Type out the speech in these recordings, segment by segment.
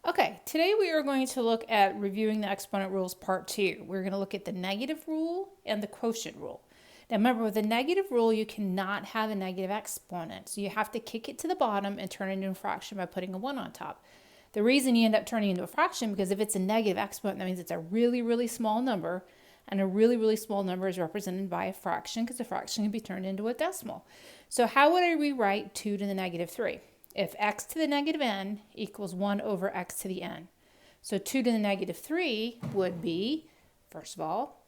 Okay, today we are going to look at reviewing the exponent rules part 2. We're going to look at the negative rule and the quotient rule. Now remember, with the negative rule, you cannot have a negative exponent. So you have to kick it to the bottom and turn it into a fraction by putting a 1 on top. The reason you end up turning it into a fraction, because if it's a negative exponent, that means it's a really, really small number. And a really, really small number is represented by a fraction, because a fraction can be turned into a decimal. So how would I rewrite 2 to the negative 3? If x to the negative n equals 1 over x to the n. So 2 to the negative 3 would be, first of all,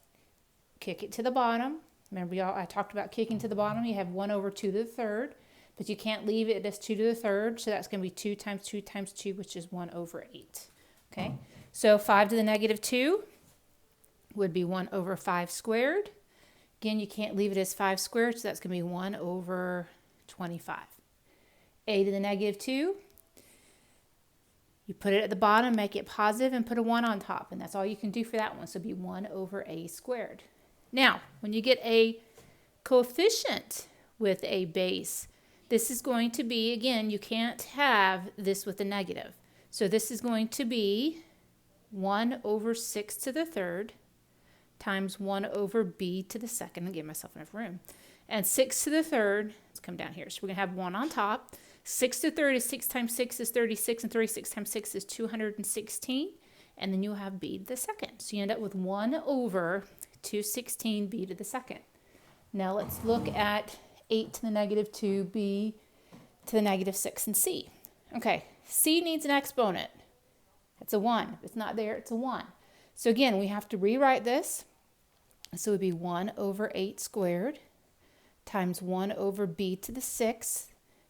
kick it to the bottom. Remember, I talked about kicking to the bottom. You have 1 over 2 to the third, but you can't leave it as 2 to the third, so that's going to be 2 times 2 times 2, which is 1 over 8. Okay, so 5 to the negative 2 would be 1 over 5 squared. Again, you can't leave it as 5 squared, so that's going to be 1 over 25. A to the negative 2, you put it at the bottom, make it positive, and put a 1 on top. And that's all you can do for that one. So it'll be 1 over a squared. Now, when you get a coefficient with a base, this is going to be, again, you can't have this with a negative. So this is going to be 1 over 6 to the third times 1 over b to the second. I'll give myself enough room. And 6 to the third, let's come down here. So we're going to have 1 on top. 6 to the third is 6 times 6 is 36, and 36 times 6 is 216. And then you'll have b to the second. So you end up with 1 over 216 b to the second. Now let's look at 8 to the negative 2, b to the negative 6, and c. Okay, c needs an exponent. It's a 1. If it's not there, it's a 1. So again, we have to rewrite this. So it would be 1 over 8 squared times 1 over b to the 6th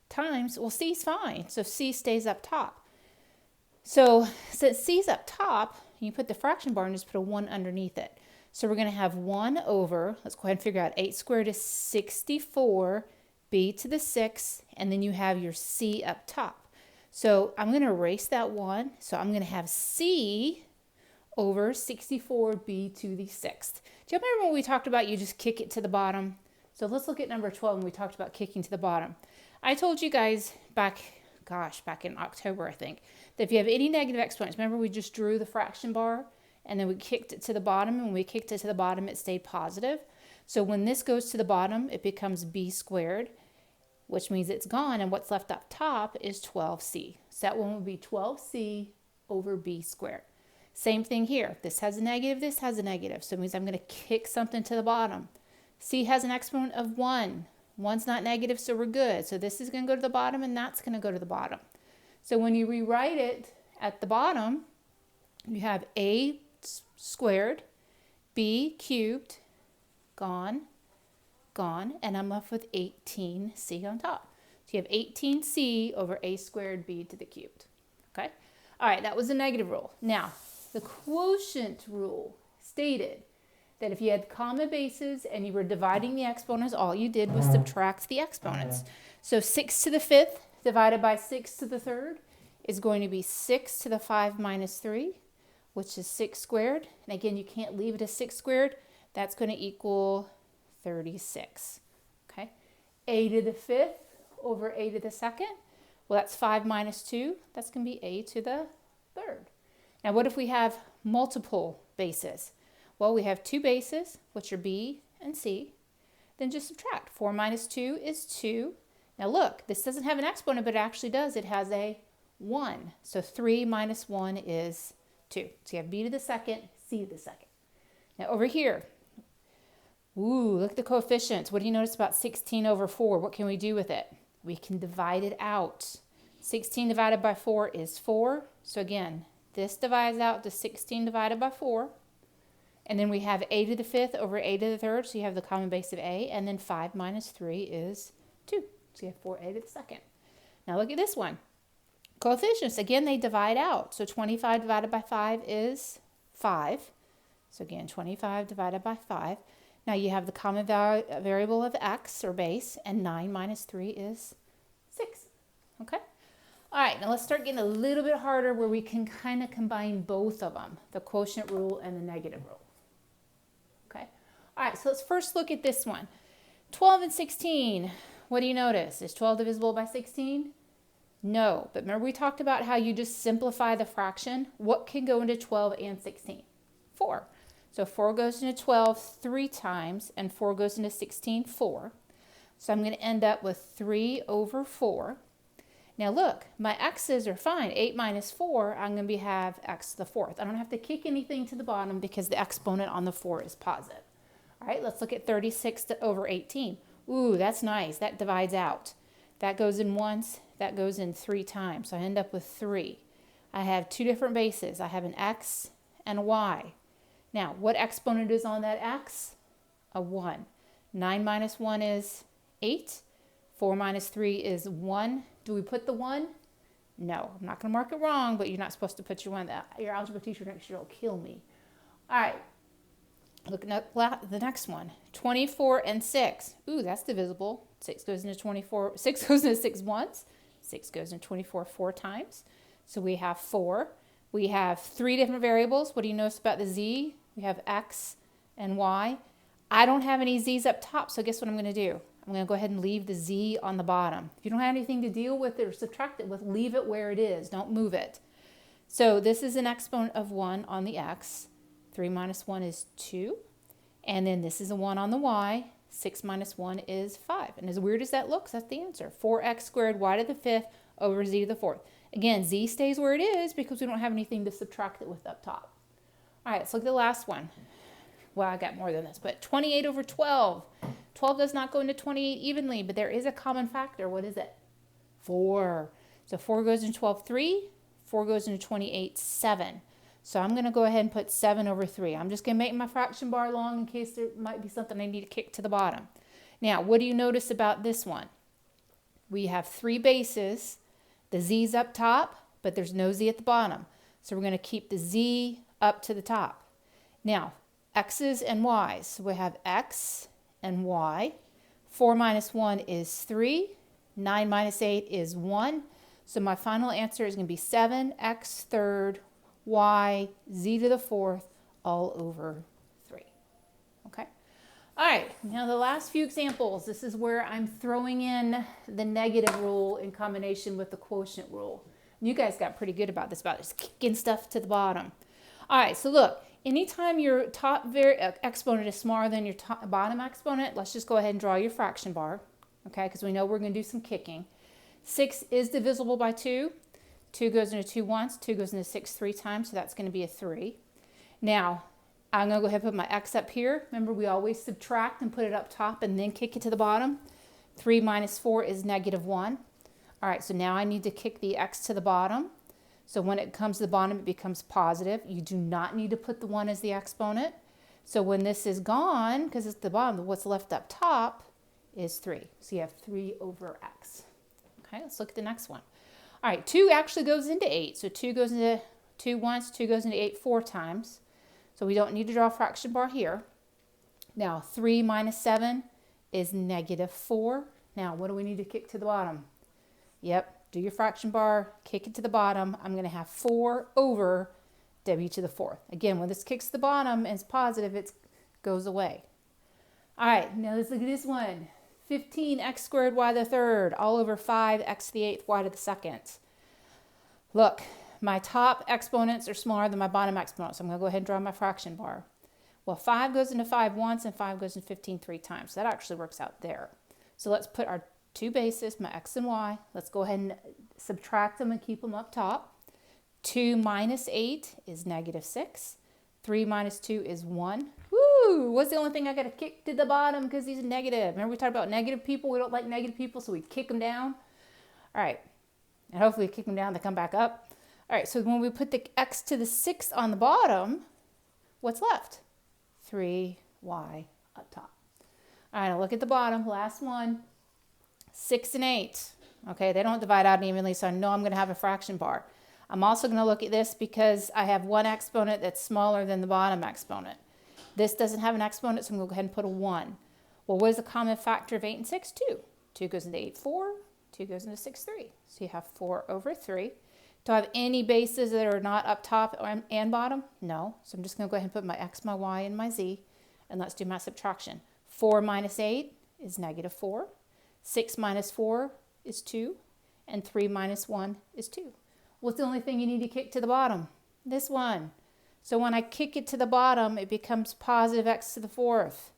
times, well, c's fine, so c stays up top. So since c's up top, you put the fraction bar and just put a 1 underneath it. So we're going to have 1 over, let's go ahead and figure out, 8 squared is 64, b to the 6th, and then you have your c up top. So I'm going to erase that 1, so I'm going to have c over 64b to the 6th. Do you remember when we talked about you just kick it to the bottom? So let's look at number 12 when we talked about kicking to the bottom. I told you guys back in October, I think, that if you have any negative exponents, remember we just drew the fraction bar and then we kicked it to the bottom, and when we kicked it to the bottom, it stayed positive. So when this goes to the bottom, it becomes b squared, which means it's gone, and what's left up top is 12c. So that one would be 12c over b squared. Same thing here. This has a negative, this has a negative. So it means I'm going to kick something to the bottom. C has an exponent of 1. 1's not negative, so we're good. So this is going to go to the bottom, and that's going to go to the bottom. So when you rewrite it at the bottom, you have a squared, b cubed, gone, and I'm left with 18c on top. So you have 18c over a squared b to the cubed. Okay? All right, that was the negative rule. Now, the quotient rule stated that if you had common bases and you were dividing the exponents, all you did was subtract the exponents. So 6 to the 5th divided by 6 to the 3rd is going to be 6 to the 5 minus 3, which is 6 squared. And again, you can't leave it as 6 squared. That's going to equal 36. Okay? A to the 5th over a to the 2nd. Well, that's 5 minus 2. That's going to be a to the 3rd. Now, what if we have multiple bases? Well, we have 2 bases, which are b and c. Then just subtract. 4 minus 2 is 2. Now look, this doesn't have an exponent, but it actually does. It has a 1. So 3 minus 1 is 2. So you have b to the 2nd, c to the 2nd. Now over here, look at the coefficients. What do you notice about 16 over 4? What can we do with it? We can divide it out. 16 divided by 4 is 4. So again, this divides out to 16 divided by 4. And then we have a to the 5th over a to the 3rd, so you have the common base of a, and then 5 minus 3 is 2. So you have 4a to the 2nd. Now look at this one. Coefficients, again, they divide out. So 25 divided by 5 is 5. So again, 25 divided by 5. Now you have the common variable of x, or base, and 9 minus 3 is 6. Okay? All right, now let's start getting a little bit harder where we can kind of combine both of them, the quotient rule and the negative rule. Okay? All right, so let's first look at this one. 12 and 16, what do you notice? Is 12 divisible by 16? No, but remember we talked about how you just simplify the fraction? What can go into 12 and 16? 4. So 4 goes into 12 3 times, and 4 goes into 16 4. So I'm going to end up with 3 over 4. Now look, my x's are fine. 8 minus 4, I'm going to have x to the 4th. I don't have to kick anything to the bottom because the exponent on the 4 is positive. All right, let's look at 36 over 18. Ooh, that's nice. That divides out. That goes in once, that goes in 3 times. So I end up with 3. I have 2 different bases. I have an x and a y. Now, what exponent is on that x? A 1. 9 minus 1 is 8. 4 minus 3 is 1. Do we put the 1? No. I'm not going to mark it wrong, but you're not supposed to put your 1. Your algebra teacher next year will kill me. All right. Look at the next one. 24 and 6. Ooh, that's divisible. 6 goes into 24. 6 goes into 6 once. 6 goes into 24 4 times. So we have 4. We have 3 different variables. What do you notice about the z? We have x and y. I don't have any z's up top, so guess what I'm going to do? I'm going to go ahead and leave the z on the bottom. If you don't have anything to deal with it or subtract it with, leave it where it is. Don't move it. So this is an exponent of 1 on the x. 3 minus 1 is 2. And then this is a 1 on the y. 6 minus 1 is 5. And as weird as that looks, that's the answer. 4x squared y to the 5th over z to the 4th. Again, z stays where it is because we don't have anything to subtract it with up top. All right, let's look at the last one. Well, I got more than this, but 28 over 12. 12 does not go into 28 evenly, but there is a common factor. What is it? 4. So 4 goes into 12, 3. 4 goes into 28, 7. So I'm going to go ahead and put 7 over 3. I'm just going to make my fraction bar long in case there might be something I need to kick to the bottom. Now, what do you notice about this one? We have 3 bases. The z's up top, but there's no z at the bottom. So we're going to keep the z up to the top. Now, x's and y's. So we have x and y. 4 minus 1 is 3. 9 minus 8 is 1. So my final answer is going to be 7x third y z to the 4th all over 3. Okay? All right, now the last few examples. This is where I'm throwing in the negative rule in combination with the quotient rule. You guys got pretty good about this, just kicking stuff to the bottom. All right, so look, anytime your top exponent is smaller than your bottom exponent, let's just go ahead and draw your fraction bar, okay, because we know we're going to do some kicking. 6 is divisible by 2. 2 goes into 2 once. 2 goes into 6 3 times, so that's going to be a 3. Now, I'm going to go ahead and put my x up here. Remember, we always subtract and put it up top and then kick it to the bottom. 3 minus 4 is negative 1. All right, so now I need to kick the x to the bottom. So when it comes to the bottom, it becomes positive. You do not need to put the 1 as the exponent. So when this is gone, because it's the bottom, what's left up top is 3. So you have 3 over x. Okay, let's look at the next one. All right, 2 actually goes into 8. So 2 goes into 2 once, 2 goes into 8 4 times. So we don't need to draw a fraction bar here. Now, 3 minus 7 is negative 4. Now, what do we need to kick to the bottom? Yep, do your fraction bar, kick it to the bottom. I'm going to have 4 over w to the 4th. Again, when this kicks to the bottom and it's positive, it goes away. All right, now let's look at this one. 15x squared y to the 3rd, all over 5x to the 8th y to the 2nd. Look, my top exponents are smaller than my bottom exponents, so I'm going to go ahead and draw my fraction bar. Well, 5 goes into 5 once and 5 goes into 15 3 times. So that actually works out there. So let's put our 2 bases, my x and y. Let's go ahead and subtract them and keep them up top. 2 minus 8 is negative 6. 3 minus 2 is 1. Woo! What's the only thing I got to kick to the bottom because these are negative? Remember we talked about negative people? We don't like negative people, so we kick them down. All right. And hopefully we kick them down, they come back up. All right, so when we put the x to the 6th on the bottom, what's left? 3y up top. All right, now look at the bottom, last one. 6 and 8. Okay, they don't divide out evenly, so I know I'm going to have a fraction bar. I'm also going to look at this because I have one exponent that's smaller than the bottom exponent. This doesn't have an exponent, so I'm going to go ahead and put a 1. Well, what is the common factor of 8 and 6? 2. 2 goes into 8, 4. 2 goes into 6, 3. So you have 4 over 3. Do I have any bases that are not up top and bottom? No. So I'm just going to go ahead and put my x, my y, and my z. And let's do my subtraction. 4 minus 8 is negative 4. 6 minus 4 is 2. and 3 minus 1 is 2. What's the only thing you need to kick to the bottom? This one. So when I kick it to the bottom, it becomes positive x to the 4th.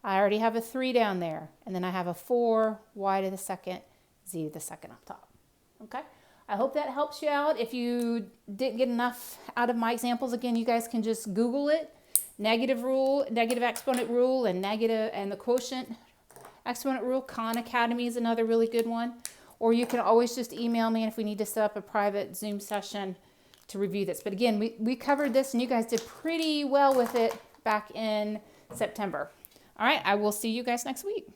I already have a 3 down there, and then I have a 4, y to the 2nd, z to the 2nd up top. Okay? I hope that helps you out. If you didn't get enough out of my examples, again, you guys can just Google it. Negative rule, negative exponent rule, and the quotient exponent rule. Khan Academy is another really good one. Or you can always just email me if we need to set up a private Zoom session to review this. But again, we covered this and you guys did pretty well with it back in September. All right, I will see you guys next week.